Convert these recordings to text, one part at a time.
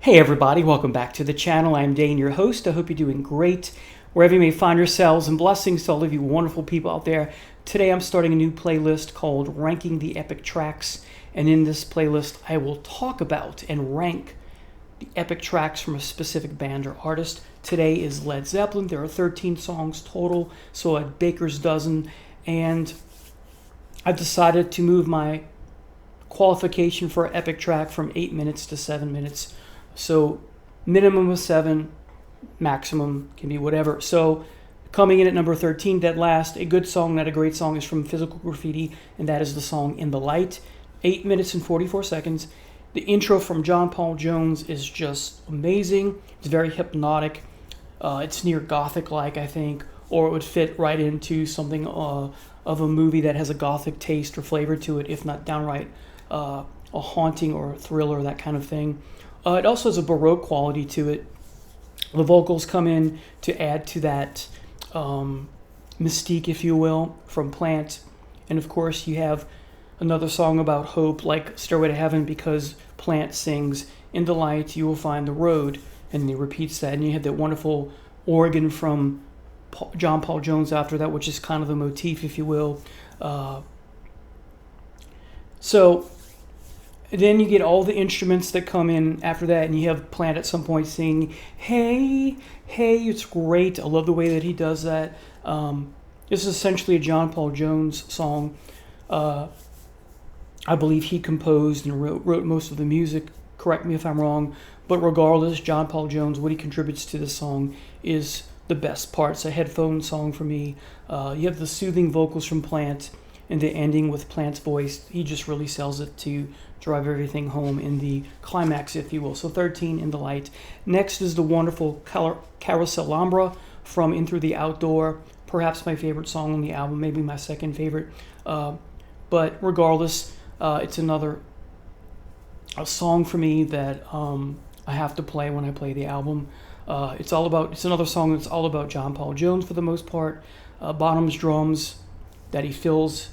Hey everybody, welcome back to the channel. I'm Dane, your host. I hope you're doing great wherever you may find yourselves, and blessings to all of you wonderful people out there. Today I'm starting a new playlist called Ranking the Epic Tracks, and in this playlist I will talk about and rank the epic tracks from a specific band or artist. Today is Led Zeppelin. There are 13 songs total, so a baker's dozen, and I've decided to move my qualification for an epic track from 8 minutes to 7 minutes. So minimum of 7, maximum can be whatever. So coming in at number 13, Dead Last, a good song, not a great song, is from Physical Graffiti, and that is the song In the Light. 8 minutes and 44 seconds. The intro from John Paul Jones is just amazing. It's very hypnotic. It's near gothic-like, I think, or it would fit right into something of a movie that has a gothic taste or flavor to it, if not downright a haunting or a thriller, that kind of thing. It also has a Baroque quality to it. The vocals come in to add to that mystique, if you will, from Plant. And of course, you have another song about hope, like Stairway to Heaven, because Plant sings, "In the light you will find the road," and he repeats that. And you have that wonderful organ from John Paul Jones after that, which is kind of the motif, if you will. So then you get all the instruments that come in after that, and you have Plant at some point singing, "Hey, hey." It's great. I love the way that he does that. This is essentially a John Paul Jones song. I believe he composed and wrote most of the music. Correct me if I'm wrong. But regardless, John Paul Jones, what he contributes to the song is the best part. It's a headphone song for me. You have the soothing vocals from Plant, and the ending with Plant's voice. He just really sells it to drive everything home in the climax, if you will. So 13, In the Light. Next is the wonderful Carousel Alhambra from In Through the Outdoor. Perhaps my favorite song on the album, maybe my second favorite. But regardless, it's another a song for me that I have to play when I play the album. It's another song that's all about John Paul Jones for the most part. Bonham's drums that he fills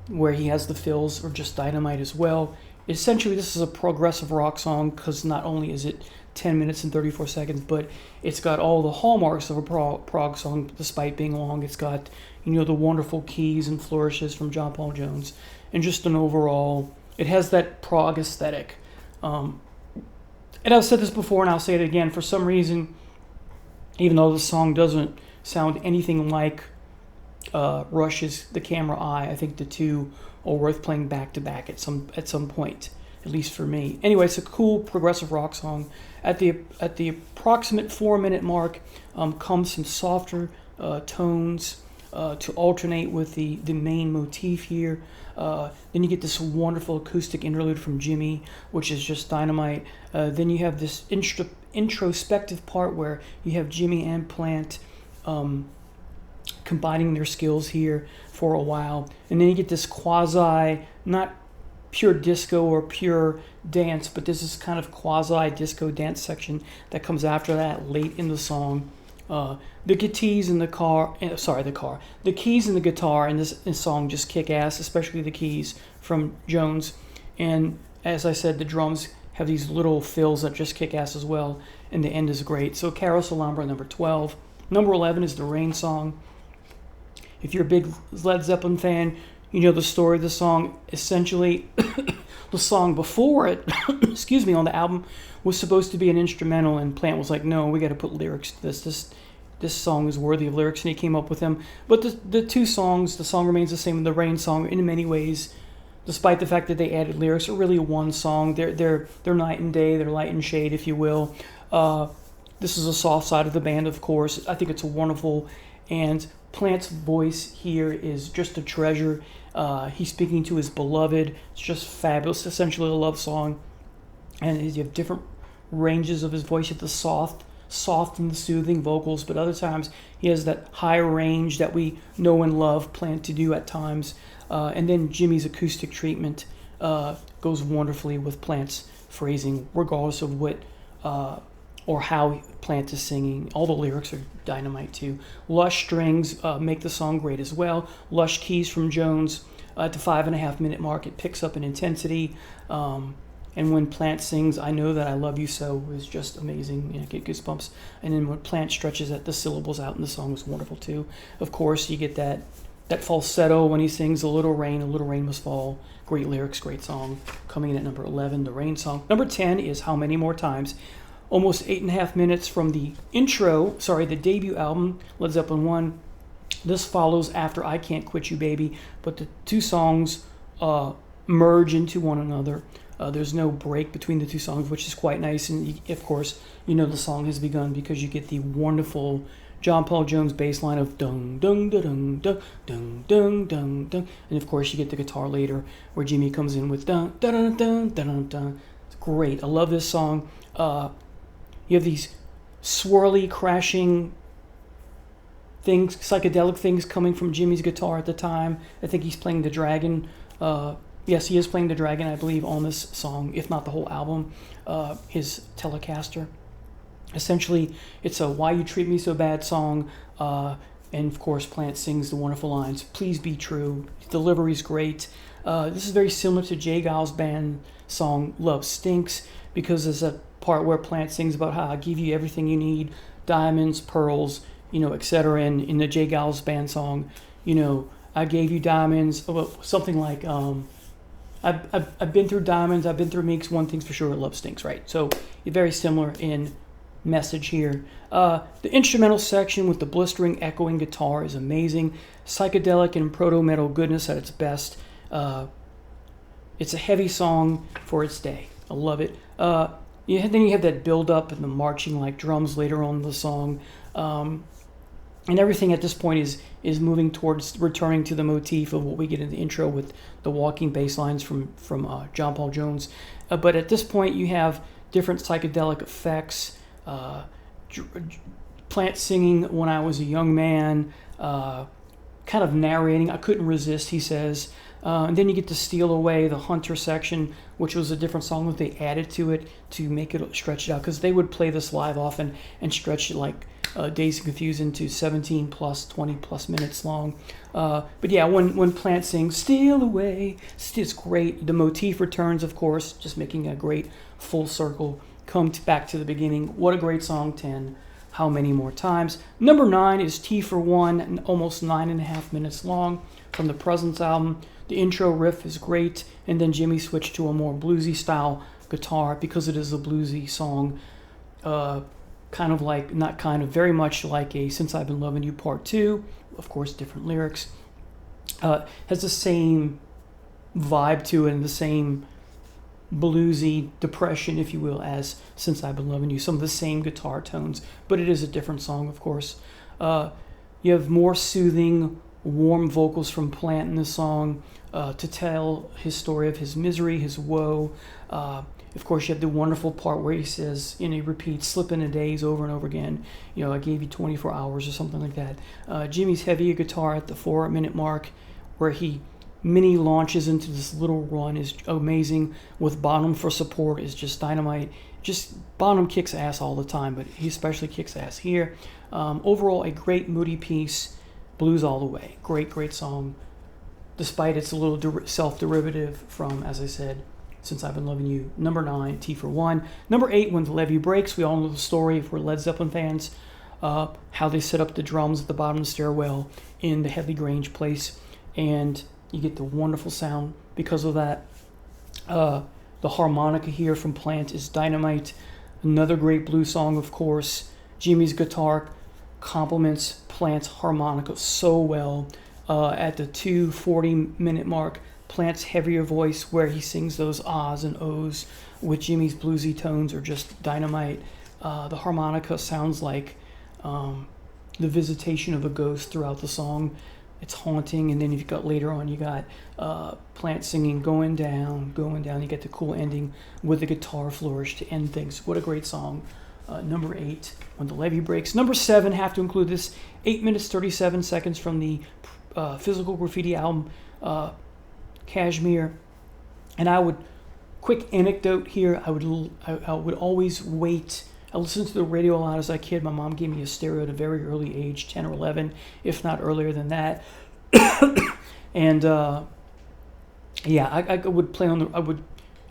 where he has the fills, or just dynamite as well. Essentially, this is a progressive rock song because not only is it 10 minutes and 34 seconds, but it's got all the hallmarks of a prog song despite being long. It's got, the wonderful keys and flourishes from John Paul Jones, and just an overall, it has that prog aesthetic. And I've said this before and I'll say it again, for some reason, even though the song doesn't sound anything like Rush's The Camera Eye, I think the two are worth playing back to back at some point, at least for me. Anyway, it's a cool progressive rock song. At the approximate 4-minute mark comes some softer tones to alternate with the main motif here. Then you get this wonderful acoustic interlude from Jimmy, which is just dynamite. Then you have this introspective part where you have Jimmy and Plant combining their skills here for a while, and then you get this not pure disco or pure dance, but this is kind of quasi disco dance section that comes after that late in the song. The keys and the guitar in this song just kick ass, especially the keys from Jones. And as I said, the drums have these little fills that just kick ass as well, and the end is great. So Carousel Alhambra, number 12. Number 11 is the Rain song. If you're a big Led Zeppelin fan, you know the story of the song. Essentially, the song before it, on the album, was supposed to be an instrumental, and Plant was like, "No, we got to put lyrics to this. This song is worthy of lyrics," and he came up with them. But the two songs, the song remains the same. The Rain song, in many ways, despite the fact that they added lyrics, are really one song. They're night and day. They're light and shade, if you will. This is a soft side of the band, of course. I think it's a wonderful, and Plant's voice here is just a treasure. He's speaking to his beloved. It's just fabulous. Essentially a love song. And you have different ranges of his voice. You have the soft and soothing vocals, but other times he has that high range that we know and love Plant to do at times. And then Jimmy's acoustic treatment goes wonderfully with Plant's phrasing, regardless of what or how Plant is singing. All the lyrics are dynamite too. Lush strings make the song great as well. Lush keys from Jones. At the 5.5 minute mark, it picks up in intensity. And when Plant sings "I Know That I Love You So" is just amazing. Get goosebumps. And then when Plant stretches the syllables out in the song is wonderful too. Of course, you get that falsetto when he sings "A Little Rain Must Fall." Great lyrics, great song. Coming in at number 11, the Rain song. Number 10 is "How Many More Times." Almost 8.5 minutes from the the debut album, Led Zeppelin 1. This follows after "I Can't Quit You, Baby," but the two songs merge into one another. There's no break between the two songs, which is quite nice. And of course, the song has begun because you get the wonderful John Paul Jones bass line of dung dung da dung dung dung dung dung dung, and of course you get the guitar later where Jimmy comes in with dun dun dun dun dun dun. It's great. I love this song. You have these swirly, crashing things, psychedelic things coming from Jimmy's guitar at the time. I think he's playing the Dragon. Yes, he is playing the Dragon, I believe, on this song, if not the whole album. His Telecaster. Essentially, it's a "Why You Treat Me So Bad" song, and of course, Plant sings the wonderful lines, "Please Be True." Delivery's great. This is very similar to Jay Giles' band song "Love Stinks," because there's a part where Plant sings about how "I give you everything you need, diamonds, pearls, etc." And in the Jay Giles band song, "I gave you diamonds," something like, I've been through diamonds, I've been through meeks, one thing's for sure, love stinks, right? So very similar in message here. The instrumental section with the blistering, echoing guitar is amazing. Psychedelic and proto-metal goodness at its best. It's a heavy song for its day. I love it. Then you have that build-up and the marching like drums later on in the song. And everything at this point is moving towards returning to the motif of what we get in the intro with the walking bass lines from John Paul Jones. But at this point, you have different psychedelic effects. Plant singing "When I Was a Young Man," kind of narrating. "I couldn't resist," he says. And then you get to "Steal Away," the Hunter section, which was a different song that they added to it to make it stretch it out, because they would play this live often and stretch it like Dazed and Confused into 17 plus, 20 plus minutes long. But yeah, when Plant sings "Steal Away," it's great. The motif returns, of course, just making a great full circle. Back to the beginning. What a great song. 10. How Many More Times. Number 9 is "T for One," and almost 9.5 minutes long from the Presence album. The intro riff is great, and then Jimmy switched to a more bluesy style guitar because it is a bluesy song. Very much like a "Since I've Been Loving You" Part 2. Of course, different lyrics. Has the same vibe to it and the same bluesy depression, if you will, as "Since I've Been Loving You." Some of the same guitar tones, but it is a different song, of course. You have more soothing, warm vocals from Plant in the song to tell his story of his misery, his woe. Of course, you have the wonderful part where he says, he repeats "slipping a days" over and over again. "I gave you 24 hours" or something like that. Jimmy's heavy guitar at the 4-minute mark, where he mini launches into this little run, is amazing. With Bonham for support is just dynamite. Just Bonham kicks ass all the time, but he especially kicks ass here. Overall, a great moody piece. Blues all the way. Great song. Despite it's a little self-derivative from, as I said, "Since I've Been Loving You." Number 9, "T for One." Number 8, "When the Levee Breaks." We all know the story if we're Led Zeppelin fans. How they set up the drums at the bottom of the stairwell in the Headley Grange place, and you get the wonderful sound because of that. The harmonica here from Plant is dynamite. Another great blues song, of course. Jimmy's guitar complements Plant's harmonica so well. At the 2:40-minute mark, Plant's heavier voice, where he sings those ahs and ohs with Jimmy's bluesy tones, are just dynamite. The harmonica sounds like the visitation of a ghost throughout the song. It's haunting. And then you've got later on, you got Plant singing "Going Down, Going Down." You get the cool ending with the guitar flourish to end things. What a great song. Number 8, "When the Levee Breaks." Number 7, have to include this, 8 minutes 37 seconds from the Physical Graffiti album, Kashmir. And quick anecdote here, I would always wait. I listened to the radio a lot as a kid. My mom gave me a stereo at a very early age, 10 or 11, if not earlier than that. And I would play on the.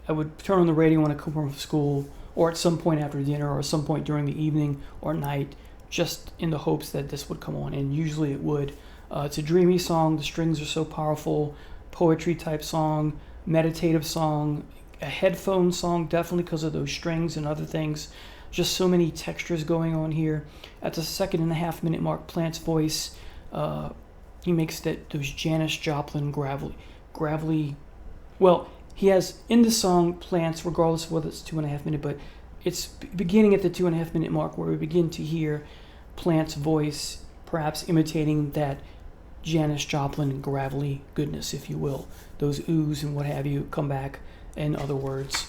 I I would turn on the radio when I come home from school, or at some point after dinner, or at some point during the evening or night, just in the hopes that this would come on, and usually it would. It's a dreamy song. The strings are so powerful. Poetry type song, meditative song, a headphone song, definitely because of those strings and other things. Just so many textures going on here. At the 2.5 minute mark, Plant's voice, he makes those Janis Joplin gravelly. Well, he has in the song Plant's, regardless of whether it's 2.5 minutes, but it's beginning at the 2.5 minute mark where we begin to hear Plant's voice, perhaps imitating that Janis Joplin gravelly goodness, if you will. Those oohs and what have you come back, in other words.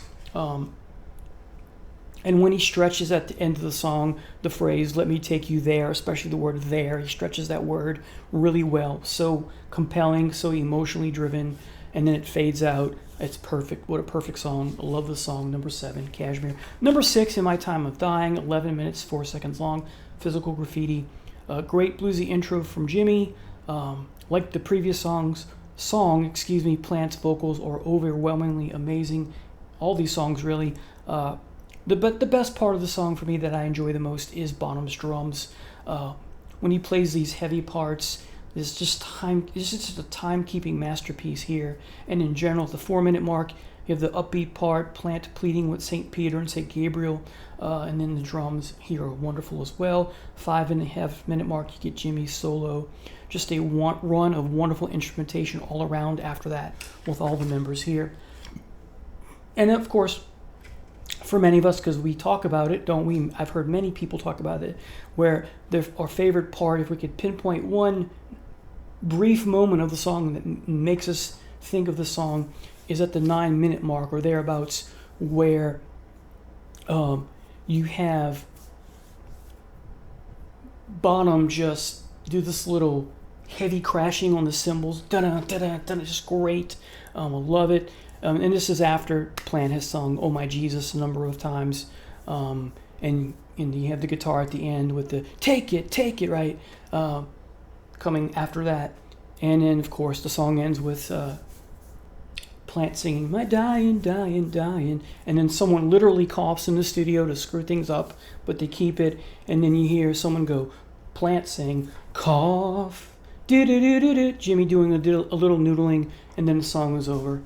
And when he stretches at the end of the song, the phrase, "let me take you there," especially the word there, he stretches that word really well. So compelling, so emotionally driven, and then it fades out. It's perfect. What a perfect song. I love the song. Number 7, Kashmir. Number 6, In My Time of Dying, 11 minutes, 4 seconds long, Physical Graffiti. Great bluesy intro from Jimmy. Like the previous song, Plant's vocals are overwhelmingly amazing. All these songs, really. The best part of the song for me that I enjoy the most is Bonham's drums. When he plays these heavy parts, it's just a time-keeping masterpiece here. And in general, at the 4 minute mark, you have the upbeat part, Plant pleading with St. Peter and St. Gabriel, and then the drums here are wonderful as well. 5.5 minute mark, you get Jimmy's solo. Just a run of wonderful instrumentation all around after that with all the members here. And of course, for many of us, because we talk about it, don't we? I've heard many people talk about it, where our favorite part, if we could pinpoint one brief moment of the song that makes us think of the song, is at the 9 minute mark or thereabouts, where you have Bonham just do this little heavy crashing on the cymbals. Da-da-da-da-da, just great. I love it. And this is after Plant has sung "Oh My Jesus" a number of times. And you have the guitar at the end with the take it, right? Coming after that. And then, of course, the song ends with Plant singing, "My dying, dying, dying." And then someone literally coughs in the studio to screw things up, but they keep it. And then you hear someone go, Plant sing, "Cough, do-do-do-do-do," Jimmy doing a little noodling, and then the song is over.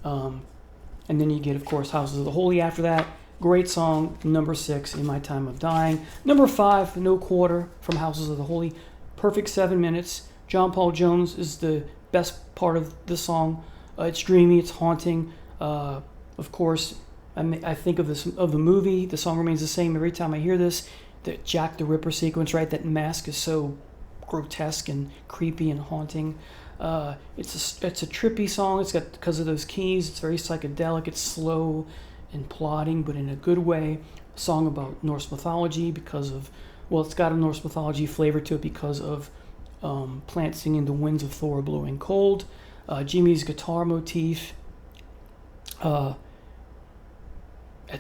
And then you get, of course, Houses of the Holy after that. Great song. Number 6, In My Time of Dying. Number 5, No Quarter from Houses of the Holy. Perfect 7 minutes. John Paul Jones is the best part of the song. It's dreamy. It's haunting. Of course, I think of the movie. The song remains the same every time I hear this. The Jack the Ripper sequence, right? That mask is so grotesque and creepy and haunting. It's a trippy song. It's got, because of those keys, it's very psychedelic. It's slow and plodding, but in a good way. A song about Norse mythology it's got a Norse mythology flavor to it because of Plant singing "The Winds of Thor Blowing Cold." Jimmy's guitar motif. At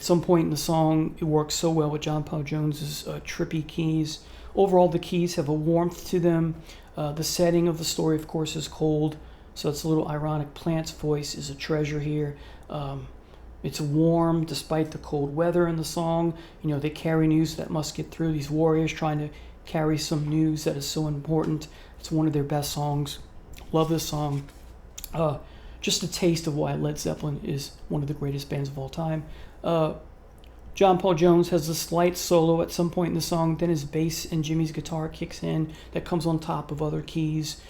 some point in the song, it works so well with John Paul Jones's trippy keys. Overall, the keys have a warmth to them. The setting of the story, of course, is cold, so it's a little ironic. Plant's voice is a treasure here. It's warm despite the cold weather in the song. They carry news that must get through. These warriors trying to carry some news that is so important. It's one of their best songs. Love this song. Just a taste of why Led Zeppelin is one of the greatest bands of all time. John Paul Jones has a slight solo at some point in the song, then his bass and Jimmy's guitar kicks in, that comes on top of other keys,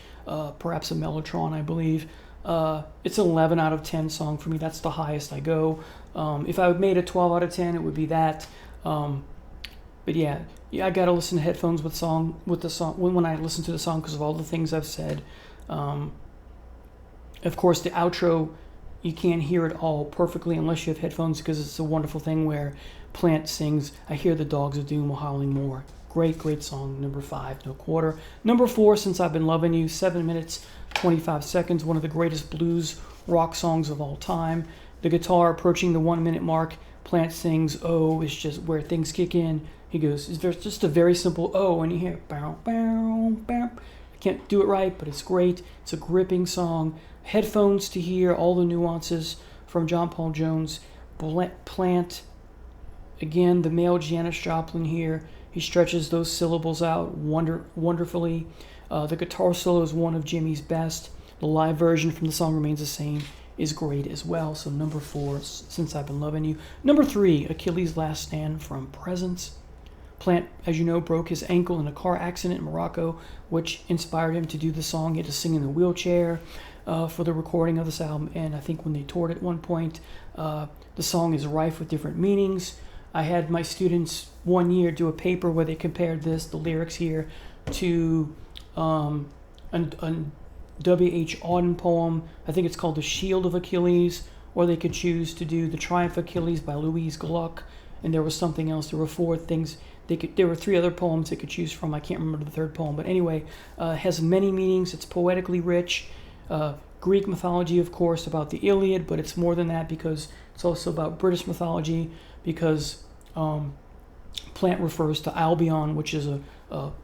perhaps a mellotron, I believe. It's an 11 out of 10 song for me. That's the highest I go. If I made a 12 out of 10, it would be that. But yeah, I gotta listen to headphones with the song when I listen to the song because of all the things I've said. Of course, the outro, you can't hear it all perfectly unless you have headphones, because it's a wonderful thing where Plant sings, "I hear the dogs of doom howling more." Great song. Number 5, No Quarter. Number 4, Since I've Been Loving You, 7 minutes, 25 seconds. One of the greatest blues rock songs of all time. The guitar approaching the 1 minute mark. Plant sings, "Oh," is just where things kick in. He goes, it's just a very simple "oh," and you hear bow, bow, bow. I can't do it right, but it's great. It's a gripping song. Headphones to hear all the nuances from John Paul Jones. Plant, again, the male Janis Joplin here. He stretches those syllables out wonderfully. The guitar solo is one of Jimmy's best. The live version from The Song Remains the Same is great as well. So number 4, Since I've Been Loving You. Number 3, Achilles' Last Stand from Presence. Plant, as you know, broke his ankle in a car accident in Morocco, which inspired him to do the song. He had to sing in a wheelchair for the recording of this album, and I think when they toured at one point, the song is rife with different meanings. I had my students one year do a paper where they compared the lyrics here, to a W.H. Auden poem. I think it's called The Shield of Achilles, or they could choose to do The Triumph of Achilles by Louise Gluck, and there was something else. There were 4 things. There were 3 other poems they could choose from. I can't remember the third poem, but anyway, it has many meanings. It's poetically rich. Greek mythology, of course, about the Iliad, but it's more than that because it's also about British mythology, because Plant refers to Albion, which is a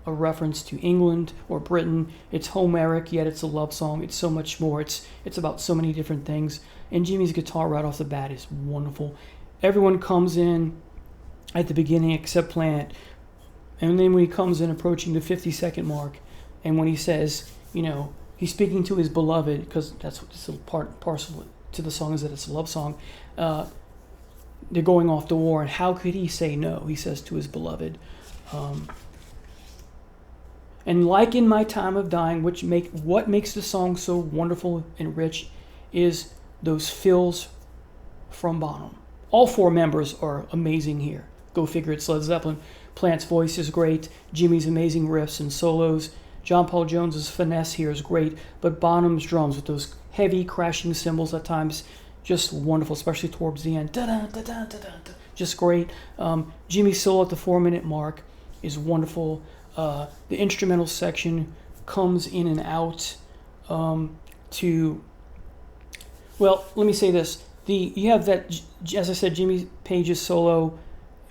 reference to England or Britain. It's Homeric, yet it's a love song. It's so much more. It's about so many different things. And Jimmy's guitar right off the bat is wonderful. Everyone comes in at the beginning except Plant, and then when he comes in approaching the 50-second mark, and when he says, he's speaking to his beloved, because that's what this parcel to the song is, that it's a love song. They're going off to war, and how could he say no? He says to his beloved. And like In My Time of Dying, what makes the song so wonderful and rich is those fills from Bonham. All 4 members are amazing here. Go figure, it's Led Zeppelin. Plant's voice is great. Jimmy's amazing riffs and solos. John Paul Jones's finesse here is great, but Bonham's drums with those heavy crashing cymbals at times, just wonderful, especially towards the end. Just great. Jimmy's solo at the 4-minute mark is wonderful. The instrumental section comes in and out let me say this. You have that, as I said, Jimmy Page's solo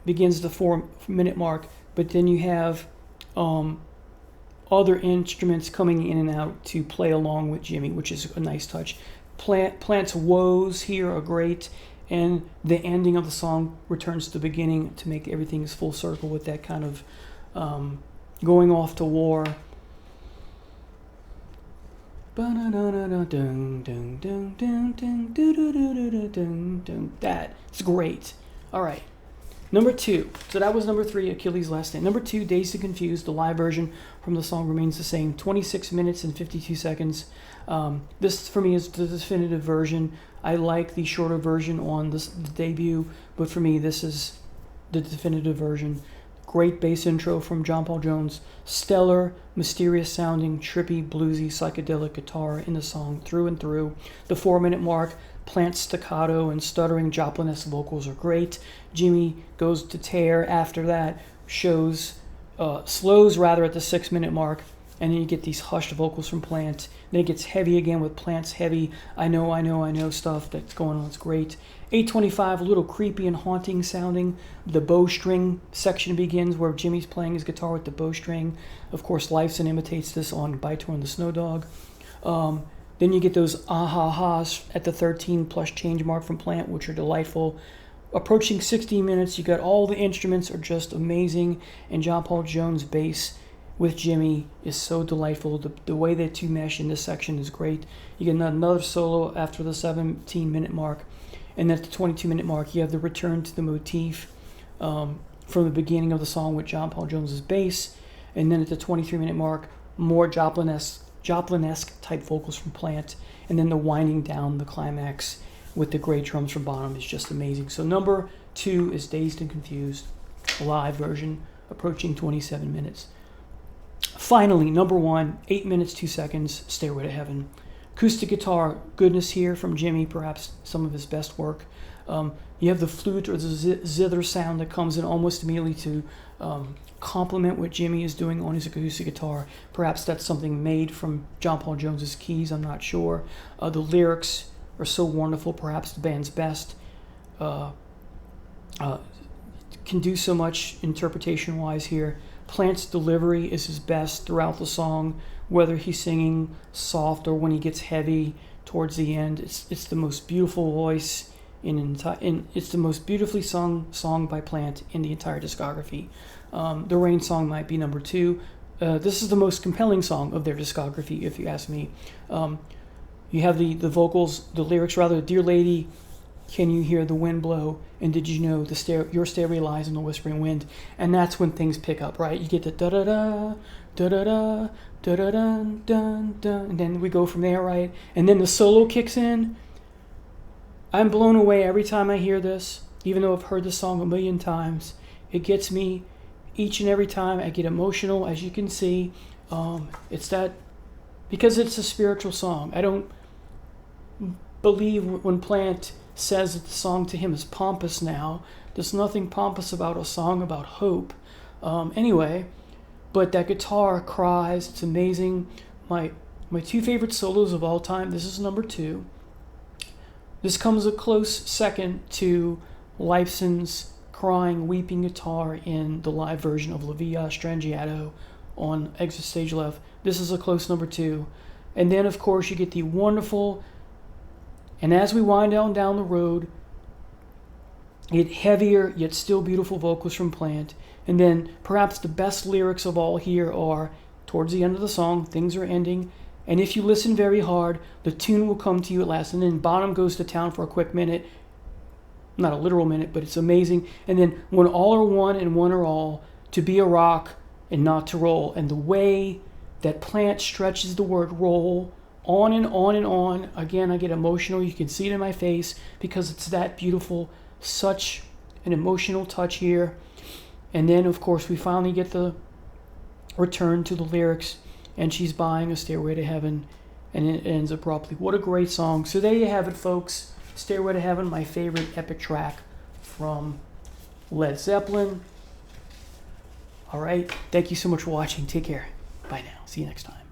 begins the 4-minute mark, but then you have other instruments coming in and out to play along with Jimmy, which is a nice touch. Plant's woes here are great, and the ending of the song returns to the beginning to make everything full circle with that kind of going off to war. That's great. All right. Number 2. So that was number 3, Achilles' Last Stand. Number 2, Dazed and Confused. The live version from The Song Remains the Same. 26 minutes and 52 seconds. This, for me, is the definitive version. I like the shorter version on the debut, but for me, this is the definitive version. Great bass intro from John Paul Jones. Stellar, mysterious sounding, trippy, bluesy, psychedelic guitar in the song through and through. The 4-minute mark, Plant staccato and stuttering Joplin-esque vocals are great. Jimmy goes to tear after that, slows rather at the 6-minute mark, and then you get these hushed vocals from Plant. Then it gets heavy again with Plant's heavy I know stuff that's going on. It's great. 8:25, a little creepy and haunting sounding. The bowstring section begins where Jimmy's playing his guitar with the bowstring. Of course, Lifeson imitates this on By Torn the Snow Dog. Then you get those ah-ha-has at the 13 plus change mark from Plant, which are delightful. Approaching 60 minutes, you got all the instruments are just amazing, and John Paul Jones' bass with Jimmy is so delightful. The way they 2 mesh in this section is great. You get another solo after the 17-minute mark, and at the 22-minute mark, you have the return to the motif from the beginning of the song with John Paul Jones' bass, and then at the 23-minute mark, more Joplin-esque type vocals from Plant, and then the winding down, the climax with the great drums from Bonham is just amazing. So number 2 is Dazed and Confused, a live version, approaching 27 minutes. Finally, number 1, 8 minutes, 2 seconds, Stairway to Heaven. Acoustic guitar, goodness here from Jimmy, perhaps some of his best work. You have the flute or the zither sound that comes in almost immediately to complement what Jimmy is doing on his acoustic guitar. Perhaps that's something made from John Paul Jones's keys, I'm not sure. The lyrics are so wonderful, perhaps the band's best. Can do so much interpretation-wise here. Plant's delivery is his best throughout the song, whether he's singing soft or when he gets heavy. towards the end. It's the most beautiful voice it's the most beautifully sung song by Plant in the entire discography. The Rain song might be number 2. This is the most compelling song of their discography, if you ask me. You have the vocals, the lyrics rather. Dear lady, can you hear the wind blow? And did you know your stairway lies in the whispering wind? And that's when things pick up, right? You get the da da da da da da da da dun dun dun, and then we go from there, right? And then the solo kicks in. I'm blown away every time I hear this, even though I've heard this song a million times. It gets me each and every time. I get emotional, as you can see. It's that, because it's a spiritual song. I don't believe when Plant says that the song to him is pompous now. There's nothing pompous about a song about hope. Anyway, but that guitar cries. It's amazing. My 2 favorite solos of all time. This is number 2. This comes a close second to Lifeson's crying, weeping guitar in the live version of La Via Strangiato on Exit Stage Left. This is a close number 2. And then, of course, you get the wonderful, and as we wind down the road, get heavier yet still beautiful vocals from Plant. And then perhaps the best lyrics of all here are towards the end of the song, things are ending. And if you listen very hard, the tune will come to you at last. And then Bonham goes to town for a quick minute. Not a literal minute, but it's amazing. And then when all are one and one are all, to be a rock and not to roll. And the way that Plant stretches the word roll on and on and on. Again, I get emotional. You can see it in my face because it's that beautiful. Such an emotional touch here. And then, of course, we finally get the return to the lyrics. And she's buying a Stairway to Heaven, and it ends abruptly. What a great song. So there you have it, folks. Stairway to Heaven, my favorite epic track from Led Zeppelin. All right. Thank you so much for watching. Take care. Bye now. See you next time.